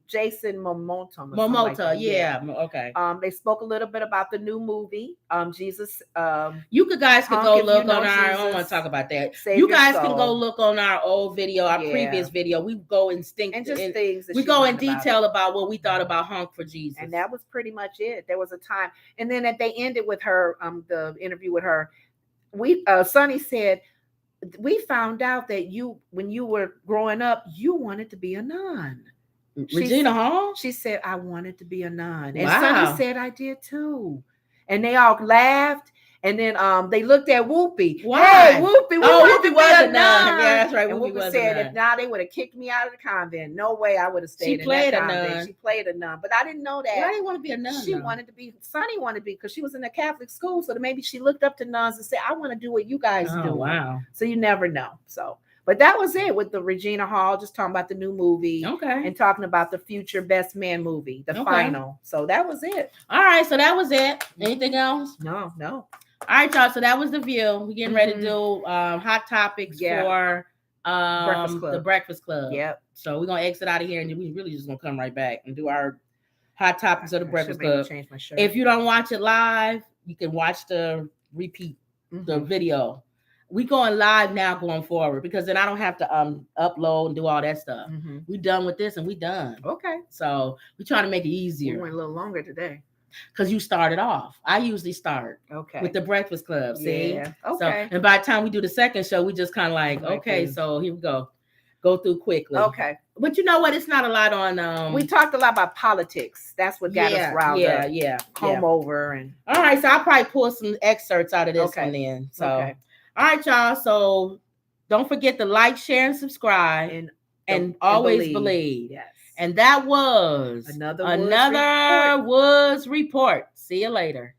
Jason Momoa. Yeah. Okay. They spoke a little bit about the new movie, Jesus. You guys can go look on our. I don't want to talk about that. You guys can go look on our old video, our previous video. We go things. We go in detail about what we thought about Honk for Jesus, and that was pretty much it. There was a time, and then they ended with her. The interview with her. Sonny said, "We found out that when you were growing up, you wanted to be a nun." Regina Hall? She said, I wanted to be a nun. And Sonny said, I did too. And they all laughed. And then they looked at Whoopi. Why? Hey, Whoopi, Whoopi was a nun. Yeah, that's right. And Whoopi said, if now they would have kicked me out of the convent. No way I would have stayed in that convent. She played a nun. But I didn't know that. Why didn't want to be a nun? Sonny wanted to be, because she was in a Catholic school. So maybe she looked up to nuns and said, I want to do what you guys do. Wow. So you never know. But that was it with the Regina Hall, just talking about the new movie. Okay. And talking about the future Best Man movie, the final. So that was it. All right. So that was it. Anything else? No. All right, y'all. So that was the view. We're getting ready to do hot topics for the Breakfast Club. Yep. So we're going to exit out of here, and we really just going to come right back and do our hot topics of the Breakfast Club. Change my shirt. If you don't watch it live, you can watch the repeat, the video. We going live now going forward, because then I don't have to upload and do all that stuff. We done with this and we done. Okay. So we try to make it easier. We went a little longer today. Because you started off. I usually start with the Breakfast Club. See? Yeah. Okay. So, and by the time we do the second show, we just kind of like, okay, so here we go. Go through quickly. Okay. But you know what? It's not a lot on we talked a lot about politics. That's what got us riled up. Yeah. Comb over and all right. So I'll probably pull some excerpts out of this one then. So all right, y'all. So don't forget to like, share, and subscribe, and always believe. Yes. And that was another Woods report. See you later.